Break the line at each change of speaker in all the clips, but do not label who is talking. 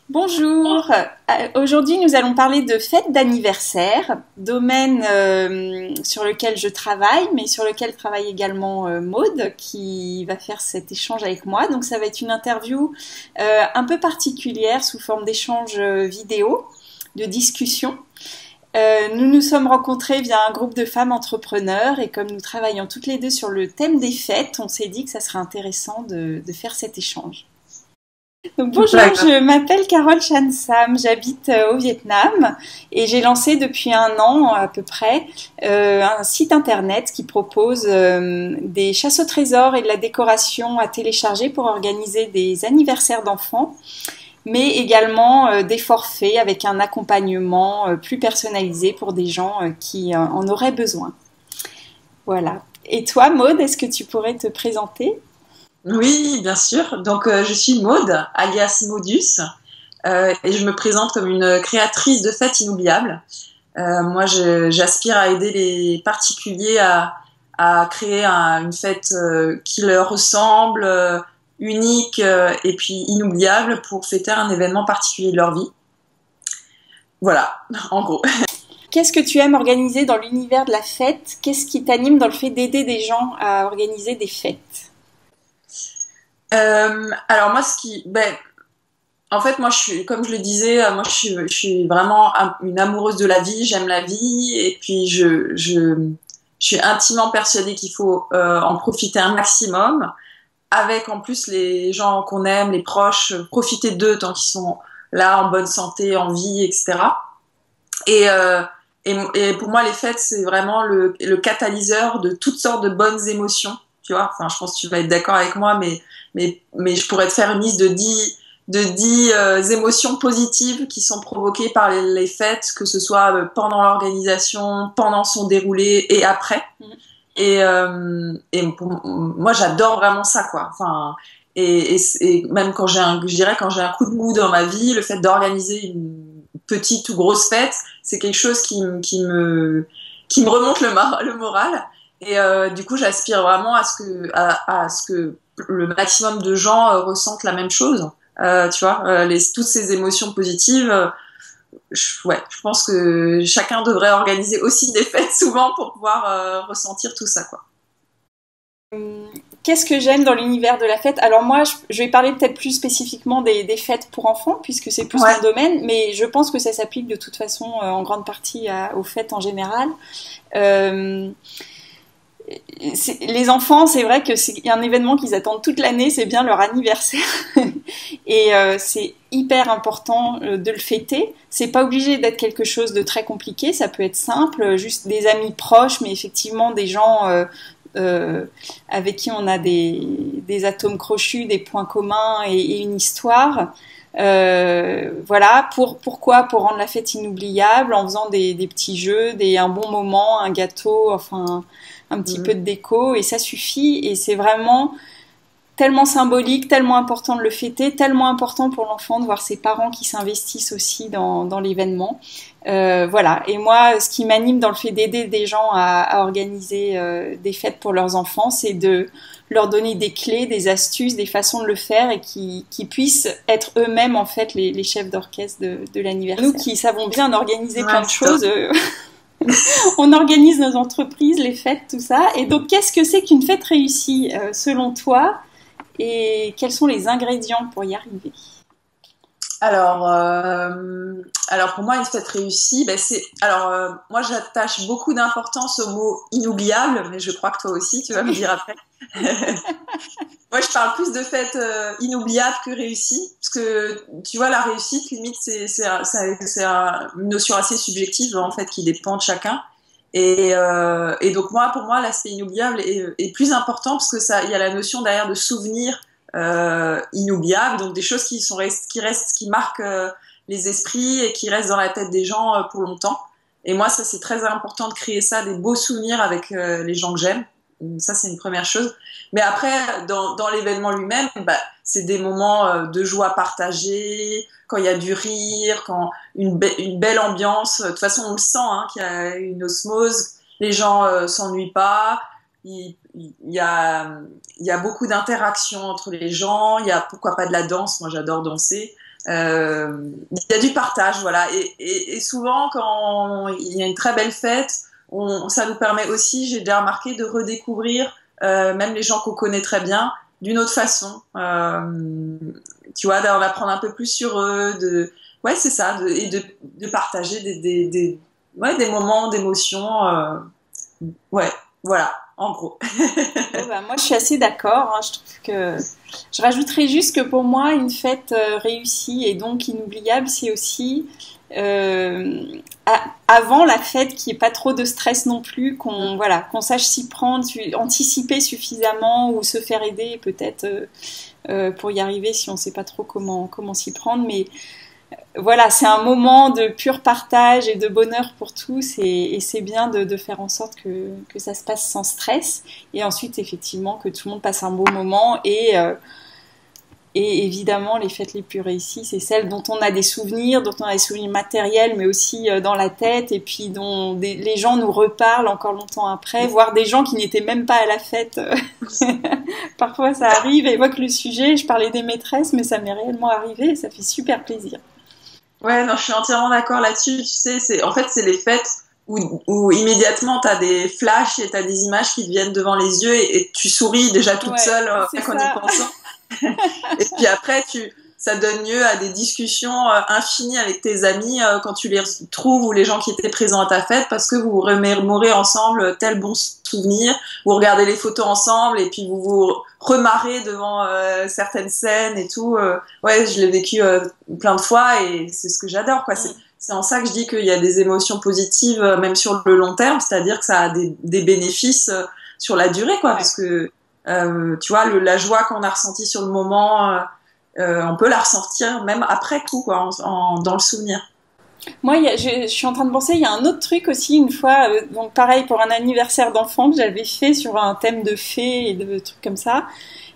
Bonjour. Aujourd'hui nous allons parler de fêtes d'anniversaire, domaine sur lequel je travaille, mais sur lequel travaille également Maude qui va faire cet échange avec moi. Donc ça va être une interview un peu particulière sous forme d'échange vidéo, de discussion. Nous nous sommes rencontrés via un groupe de femmes entrepreneurs et comme nous travaillons toutes les deux sur le thème des fêtes, on s'est dit que ça serait intéressant de faire cet échange. Donc bonjour, je m'appelle Carole Chan Sam, j'habite au Vietnam et j'ai lancé depuis un an à peu près un site internet qui propose des chasses au trésor et de la décoration à télécharger pour organiser des anniversaires d'enfants, mais également des forfaits avec un accompagnement plus personnalisé pour des gens qui en auraient besoin. Voilà. Et toi, Maude, est-ce que tu pourrais te présenter?
Oui, bien sûr. Donc, je suis Maude, alias Maudus, et je me présente comme une créatrice de fêtes inoubliables. Moi, j'aspire à aider les particuliers à créer une fête qui leur ressemble, unique et puis inoubliable pour fêter un événement particulier de leur vie. Voilà, en gros.
Qu'est-ce que tu aimes organiser dans l'univers de la fête? Qu'est-ce qui t'anime dans le fait d'aider des gens à organiser des fêtes?
Alors moi, en fait, moi, comme je le disais, moi, je suis vraiment une amoureuse de la vie. J'aime la vie, et puis je suis intimement persuadée qu'il faut en profiter un maximum, avec en plus les gens qu'on aime, les proches, profiter d'eux tant qu'ils sont là, en bonne santé, en vie, etc. Et, et pour moi, les fêtes, c'est vraiment le catalyseur de toutes sortes de bonnes émotions. Tu vois, enfin, je pense que tu vas être d'accord avec moi, mais je pourrais te faire une liste de dix émotions positives qui sont provoquées par les fêtes, que ce soit pendant l'organisation, pendant son déroulé et après. Moi, j'adore vraiment ça, quoi. Enfin, et même je dirais quand j'ai un coup de mou dans ma vie, le fait d'organiser une petite ou grosse fête, c'est quelque chose qui me remonte le moral. Et du coup, j'aspire vraiment à ce que le maximum de gens ressentent la même chose. Tu vois, toutes ces émotions positives. Ouais, je pense que chacun devrait organiser aussi des fêtes souvent pour pouvoir ressentir tout ça, quoi.
Qu'est-ce que j'aime dans l'univers de la fête? Alors moi, je vais parler peut-être plus spécifiquement des fêtes pour enfants, puisque c'est plus
Ouais.
mon domaine, mais je pense que ça s'applique de toute façon en grande partie aux fêtes en général. Euh, les enfants, c'est vrai que c'est un événement qu'ils attendent toute l'année, c'est bien leur anniversaire, et c'est hyper important de le fêter. C'est pas obligé d'être quelque chose de très compliqué, ça peut être simple, juste des amis proches, mais effectivement des gens avec qui on a des atomes crochus, des points communs et une histoire. Voilà, pourquoi? Pour rendre la fête inoubliable, en faisant des petits jeux, un bon moment, un gâteau, enfin un petit peu de déco, et ça suffit. Et c'est vraiment tellement symbolique, tellement important de le fêter, tellement important pour l'enfant de voir ses parents qui s'investissent aussi dans l'événement. Voilà. Et moi, ce qui m'anime dans le fait d'aider des gens à organiser des fêtes pour leurs enfants, c'est de leur donner des clés, des astuces, des façons de le faire et qui puissent être eux-mêmes en fait les chefs d'orchestre de l'anniversaire. Nous qui savons bien organiser plein
Ouais,
de
c'est top.
choses, on organise nos entreprises, les fêtes, tout ça. Et donc, qu'est-ce que c'est qu'une fête réussie selon toi? Et quels sont les ingrédients pour y arriver?
Alors pour moi, une fête réussie, ben moi j'attache beaucoup d'importance au mot inoubliable, mais je crois que toi aussi, tu vas me
Oui.
dire après. Moi, je parle plus de fêtes inoubliables que réussies, parce que tu vois, la réussite, limite, une notion assez subjective en fait qui dépend de chacun. Et donc moi, pour moi, l'aspect inoubliable est plus important parce que il y a la notion derrière de souvenir inoubliable, donc des choses qui marquent les esprits et qui restent dans la tête des gens pour longtemps. Et moi, ça, c'est très important de créer ça, des beaux souvenirs avec les gens que j'aime. Ça, c'est une première chose. Mais après, dans l'événement lui-même, bah, c'est des moments de joie partagée, quand il y a du rire, quand une belle ambiance. De toute façon, on le sent, hein, qu'il y a une osmose. Les gens s'ennuient pas. Il y a beaucoup d'interactions entre les gens. Il y a pourquoi pas de la danse. Moi, j'adore danser. Il y a du partage, voilà. Et souvent, quand il y a une très belle fête, ça nous permet aussi, j'ai déjà remarqué, de redécouvrir même les gens qu'on connaît très bien d'une autre façon. Tu vois, d'en apprendre un peu plus sur eux, ouais, c'est ça, et de partager des moments d'émotion. Ouais, voilà, en gros.
Bon, bah, moi, je suis assez d'accord, hein. Je trouve que je rajouterais juste que pour moi, une fête réussie et donc inoubliable, c'est aussi avant la fête, qu'il n'y ait pas trop de stress non plus, qu'on sache s'y prendre, anticiper suffisamment ou se faire aider peut-être pour y arriver si on ne sait pas trop comment s'y prendre. Mais voilà, c'est un moment de pur partage et de bonheur pour tous et c'est bien de faire en sorte que ça se passe sans stress et ensuite effectivement que tout le monde passe un beau moment et évidemment les fêtes les plus réussies c'est celles dont on a des souvenirs, matériels mais aussi dans la tête et puis dont les gens nous reparlent encore longtemps après, voire des gens qui n'étaient même pas à la fête. Parfois ça arrive, évoque le sujet, je parlais des maîtresses mais ça m'est réellement arrivé et ça fait super plaisir.
Ouais, non, je suis entièrement d'accord là-dessus. Tu sais, en fait, c'est les fêtes où immédiatement tu as des flashs et tu as des images qui te viennent devant les yeux et tu souris déjà toute seule en y pensant. Et puis après, ça donne lieu à des discussions infinies avec tes amis quand tu les retrouves ou les gens qui étaient présents à ta fête parce que vous vous remémorez ensemble tel bon souvenir, vous regardez les photos ensemble et puis vous vous remarrez devant certaines scènes et tout. Ouais, je l'ai vécu plein de fois et c'est ce que j'adore, quoi. C'est en ça que je dis qu'il y a des émotions positives même sur le long terme, c'est-à-dire que ça a des bénéfices sur la durée, quoi, parce que tu vois, la joie qu'on a ressentie sur le moment, on peut la ressentir même après coup, quoi, dans le souvenir.
Moi, je suis en train de penser, il y a un autre truc aussi, une fois, donc pareil pour un anniversaire d'enfant que j'avais fait sur un thème de fées et de trucs comme ça.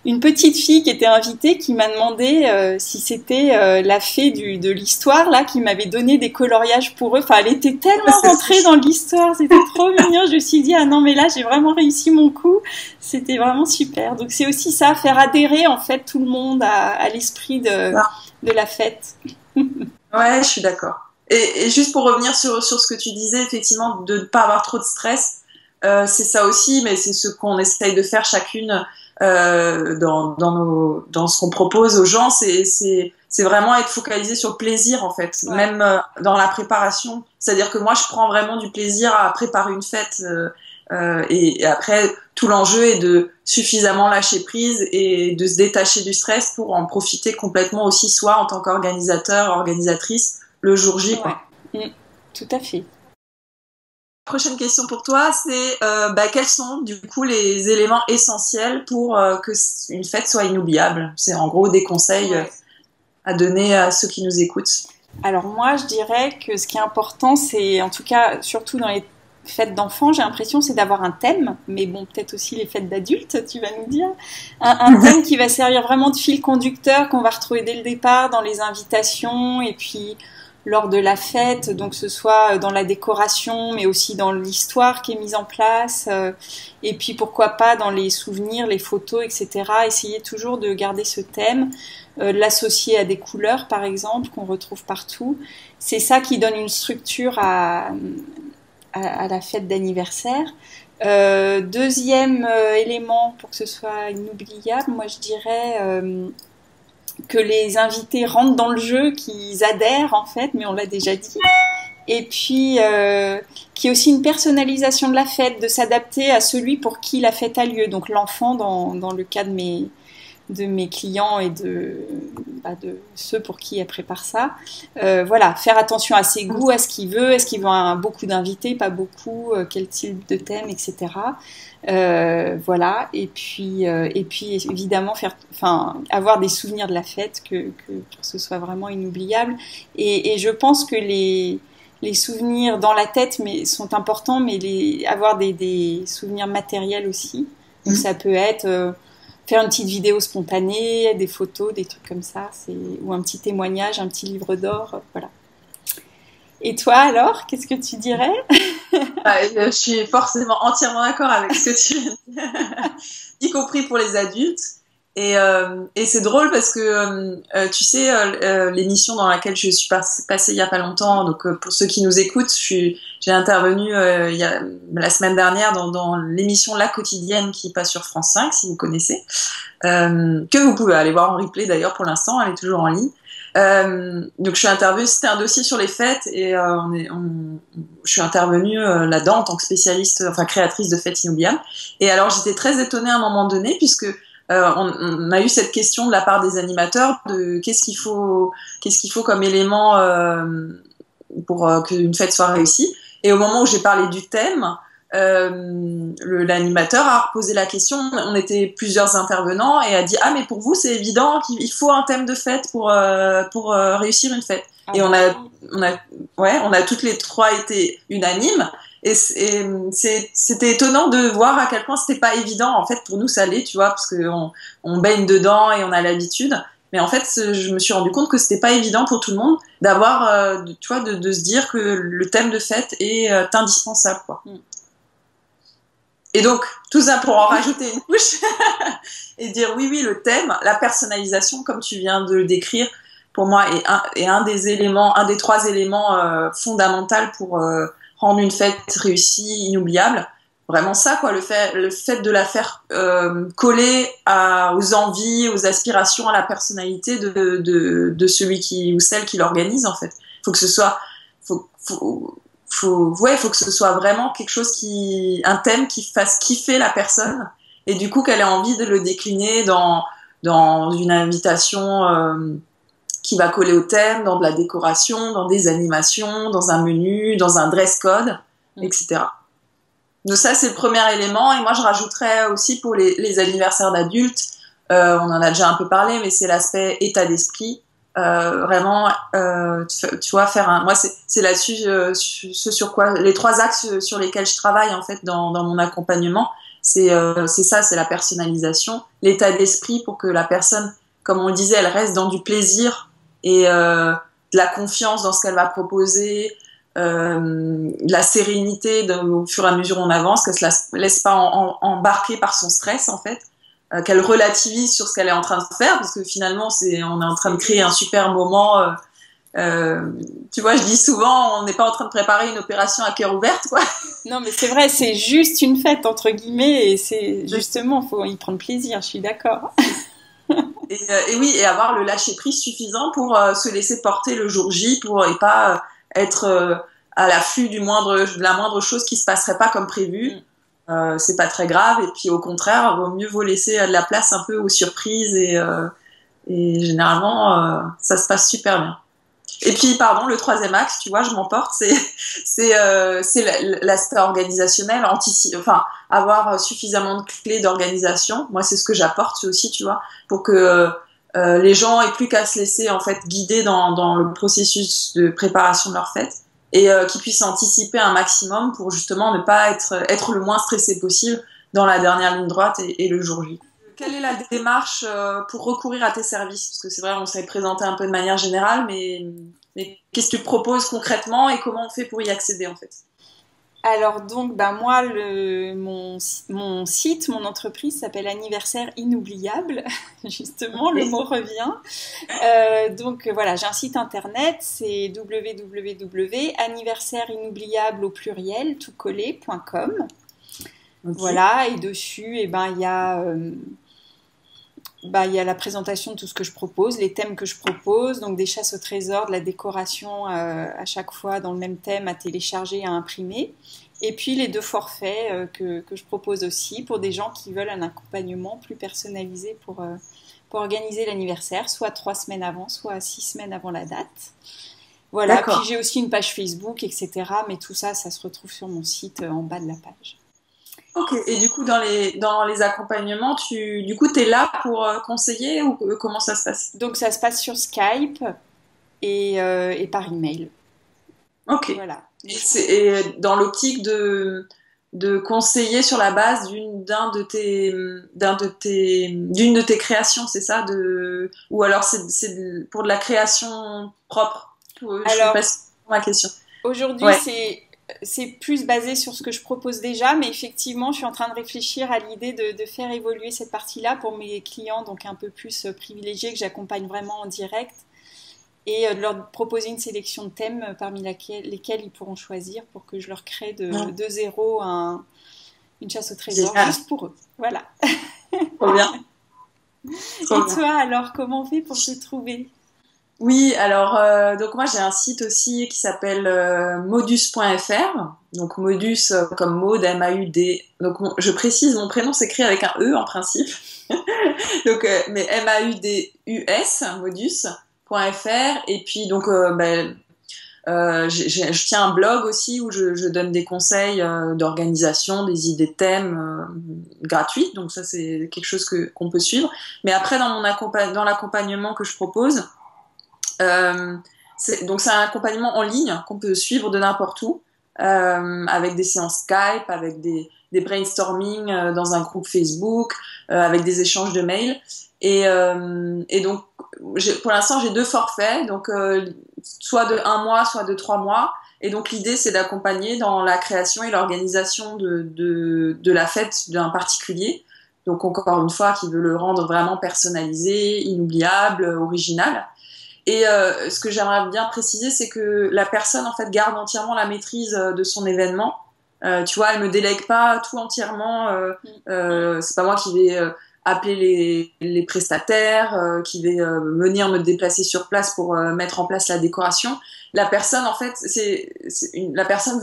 Une petite fille qui était invitée qui m'a demandé si c'était la fée de l'histoire là qui m'avait donné des coloriages pour eux. Enfin, elle était tellement rentrée dans l'histoire, c'était trop mignon. Je me suis dit ah non mais là j'ai vraiment réussi mon coup. C'était vraiment super. Donc c'est aussi ça, faire adhérer en fait tout le monde à l'esprit de la fête.
Ouais, je suis d'accord. Et juste pour revenir sur ce que tu disais, effectivement, de ne pas avoir trop de stress, c'est ça aussi, mais c'est ce qu'on essaye de faire chacune dans ce qu'on propose aux gens, c'est vraiment être focalisé sur le plaisir, en fait, même dans la préparation. C'est-à-dire que moi, je prends vraiment du plaisir à préparer une fête et après, tout l'enjeu est de suffisamment lâcher prise et de se détacher du stress pour en profiter complètement aussi, soit en tant qu'organisateur, organisatrice, le jour J, quoi.
Tout à fait.
Prochaine question pour toi, c'est quels sont du coup les éléments essentiels pour que une fête soit inoubliable? C'est en gros des conseils à donner à ceux qui nous écoutent.
Alors moi, je dirais que ce qui est important, c'est en tout cas, surtout dans les fêtes d'enfants, j'ai l'impression, c'est d'avoir un thème, mais bon, peut-être aussi les fêtes d'adultes, tu vas nous dire. Un thème qui va servir vraiment de fil conducteur, qu'on va retrouver dès le départ dans les invitations et puis lors de la fête, donc que ce soit dans la décoration, mais aussi dans l'histoire qui est mise en place, et puis pourquoi pas dans les souvenirs, les photos, etc. Essayer toujours de garder ce thème, l'associer à des couleurs, par exemple, qu'on retrouve partout. C'est ça qui donne une structure à la fête d'anniversaire. Deuxième élément pour que ce soit inoubliable, moi je dirais que les invités rentrent dans le jeu, qu'ils adhèrent en fait, mais on l'a déjà dit. Et puis qu'il y ait aussi une personnalisation de la fête, de s'adapter à celui pour qui la fête a lieu. Donc l'enfant dans le cas de mes clients et de ceux pour qui elle prépare ça. Voilà, faire attention à ses goûts, à ce qu'il veut, est-ce qu'il veut beaucoup d'invités, pas beaucoup, quel type de thème, etc. Voilà, et puis évidemment avoir des souvenirs de la fête pour que ce soit vraiment inoubliable. Et je pense que les souvenirs dans la tête sont importants, mais avoir des souvenirs matériels aussi. Donc ça peut être faire une petite vidéo spontanée, des photos, des trucs comme ça, ou un petit témoignage, un petit livre d'or, voilà. Et toi alors, qu'est-ce que tu dirais?
Je suis forcément entièrement d'accord avec ce que tu viens de dire, y compris pour les adultes. Et c'est drôle parce que tu sais l'émission dans laquelle je suis passée il y a pas longtemps, donc pour ceux qui nous écoutent, j'ai intervenu la semaine dernière dans l'émission La Quotidienne qui passe sur France 5, si vous connaissez, que vous pouvez aller voir en replay d'ailleurs pour l'instant, elle est toujours en ligne. Donc je suis intervenue, c'était un dossier sur les fêtes et je suis intervenue là-dedans en tant que spécialiste, enfin créatrice de fêtes inoubliables. Et alors j'étais très étonnée à un moment donné puisque on a eu cette question de la part des animateurs de qu'est-ce qu'il faut comme élément pour qu'une fête soit réussie. Et au moment où j'ai parlé du thème, l'animateur a posé la question, on était plusieurs intervenants et a dit mais pour vous c'est évident qu'il faut un thème de fête pour réussir une fête. Et on a toutes les trois été unanimes et c'était étonnant de voir à quel point c'était pas évident. En fait pour nous ça l'est, tu vois, parce que on baigne dedans et on a l'habitude. Mais en fait, je me suis rendu compte que c'était pas évident pour tout le monde d'avoir, tu vois, de se dire que le thème de fête est indispensable, quoi. Et donc, tout ça pour en rajouter une couche et dire oui, le thème, la personnalisation, comme tu viens de le décrire, pour moi, est un des trois éléments fondamentaux pour rendre une fête réussie, inoubliable. Vraiment ça, quoi, le fait de la faire coller aux envies, aux aspirations, à la personnalité de celui ou celle qui l'organise, en fait. Faut que ce soit, faut que ce soit vraiment quelque chose un thème qui fasse kiffer la personne, et du coup qu'elle ait envie de le décliner dans une invitation qui va coller au thème, dans de la décoration, dans des animations, dans un menu, dans un dress code, etc. Donc ça, c'est le premier élément. Et moi, je rajouterais aussi pour les anniversaires d'adultes, on en a déjà un peu parlé, mais c'est l'aspect état d'esprit. Vraiment, tu vois, moi, c'est là-dessus, ce sur quoi, les trois axes sur lesquels je travaille, en fait, dans mon accompagnement. C'est ça, c'est la personnalisation, l'état d'esprit pour que la personne, comme on le disait, elle reste dans du plaisir et de la confiance dans ce qu'elle va proposer, la sérénité au fur et à mesure où on avance, qu'elle se laisse pas embarquer par son stress, en fait, qu'elle relativise sur ce qu'elle est en train de faire, parce que finalement on est en train de créer un super moment. Tu vois, je dis souvent, on n'est pas en train de préparer une opération à cœur ouvert, quoi.
Non, mais c'est vrai, c'est juste une fête entre guillemets, et c'est justement, faut y prendre plaisir. Je suis d'accord.
Et oui, et avoir le lâcher prise suffisant pour se laisser porter le jour J, et pas être à l'affût de la moindre chose qui se passerait pas comme prévu. C'est pas très grave, et puis au contraire, mieux vaut laisser de la place un peu aux surprises, et généralement ça se passe super bien. Et puis pardon, le troisième axe, tu vois, je m'emporte, c'est l'aspect organisationnel, avoir suffisamment de clés d'organisation. Moi, c'est ce que j'apporte aussi, tu vois, pour que les gens aient plus qu'à se laisser en fait guider dans le processus de préparation de leur fête, et qu'ils puissent anticiper un maximum pour justement ne pas être le moins stressé possible dans la dernière ligne droite et le jour J. Quelle est la démarche pour recourir à tes services? Parce que c'est vrai, on s'est présenté un peu de manière générale, mais qu'est-ce que tu proposes concrètement et comment on fait pour y accéder, en fait?
Alors donc, moi, mon site, mon entreprise s'appelle Anniversaire Inoubliable. Justement, le mot revient. Donc voilà, j'ai un site internet, c'est www.anniversaireinoubliable au pluriel toutcollé.com. Okay. Voilà, et dessus, il y a la présentation de tout ce que je propose, les thèmes que je propose, donc des chasses au trésor, de la décoration à chaque fois dans le même thème à télécharger, à imprimer. Et puis les 2 forfaits que je propose aussi pour des gens qui veulent un accompagnement plus personnalisé pour organiser l'anniversaire, soit 3 semaines avant, soit 6 semaines avant la date. Voilà, D'accord. Puis j'ai aussi une page Facebook, etc. Mais tout ça, ça se retrouve sur mon site en bas de la page.
Ok, et du coup, dans les accompagnements, tu es là pour conseiller, ou comment ça se passe?
Donc, ça se passe sur Skype et par email.
Ok. Voilà. Et dans l'optique de conseiller sur la base d'une de tes créations, c'est ça, ou alors c'est pour de la création propre?
Alors,
je passe ma question.
Aujourd'hui, c'est c'est plus basé sur ce que je propose déjà, mais effectivement, je suis en train de réfléchir à l'idée de faire évoluer cette partie-là pour mes clients, donc un peu plus privilégiés, que j'accompagne vraiment en direct, et de leur proposer une sélection de thèmes parmi lesquels ils pourront choisir pour que je leur crée de zéro une chasse au trésor juste pour eux. Voilà.
Trop bien.
Trop bien. Toi, alors, comment on fait pour te trouver?
Oui, alors donc moi j'ai un site aussi qui s'appelle modus.fr. Donc modus comme mode M-A-U-D. Donc je précise, mon prénom s'écrit avec un E en principe. Donc mais M-A-U-D-U-S modus.fr. Et puis donc je tiens un blog aussi où je donne des conseils d'organisation, des idées de thèmes gratuites. Donc ça c'est quelque chose qu'on peut suivre. Mais après dans l'accompagnement que je propose. Donc c'est un accompagnement en ligne qu'on peut suivre de n'importe où, avec des séances Skype, avec des brainstorming dans un groupe Facebook, avec des échanges de mails. Et donc pour l'instant j'ai 2 forfaits, donc soit de 1 mois, soit de 3 mois. Et donc l'idée c'est d'accompagner dans la création et l'organisation de la fête d'un particulier. Donc encore une fois, qui veut le rendre vraiment personnalisé, inoubliable, original. Et ce que j'aimerais bien préciser, c'est que la personne en fait garde entièrement la maîtrise de son événement. Tu vois, elle me délègue pas tout entièrement. C'est pas moi qui vais appeler les prestataires, qui vais venir me déplacer sur place pour mettre en place la décoration. La personne en fait, la personne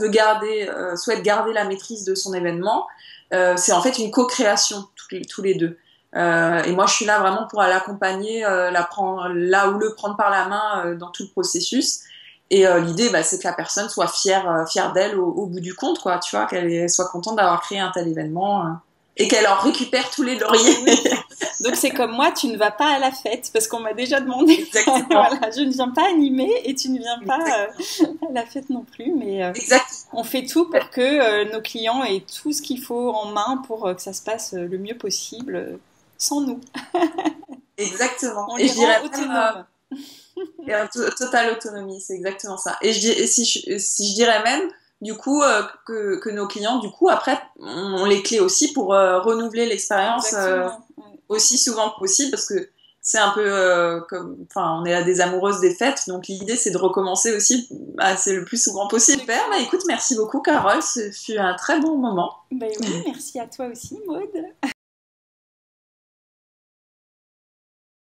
souhaite garder la maîtrise de son événement. C'est en fait une co-création tous les deux. Et moi, je suis là vraiment pour l'accompagner, le prendre par la main dans tout le processus. Et l'idée, c'est que la personne soit fière d'elle au bout du compte, quoi. Tu vois, qu'elle soit contente d'avoir créé un tel événement et qu'elle en récupère tous les lauriers.
Donc c'est comme moi, tu ne vas pas à la fête parce qu'on m'a déjà demandé.
Exactement.
Voilà, je ne viens pas animer et tu ne viens pas à la fête non plus. Mais on fait tout pour que nos clients aient tout ce qu'il faut en main pour que ça se passe le mieux possible. Sans nous.
Exactement.
On les rend autonomes.
Totale autonomie, c'est exactement ça. Et si je dirais même, du coup, que nos clients, du coup, après, ont les clés aussi pour renouveler l'expérience aussi souvent que possible, parce que c'est un peu on est à des amoureuses des fêtes, donc l'idée c'est de recommencer aussi c'est le plus souvent possible. Super, écoute, merci beaucoup Carole, ce fut un très bon moment.
Oui, merci à toi aussi Maud.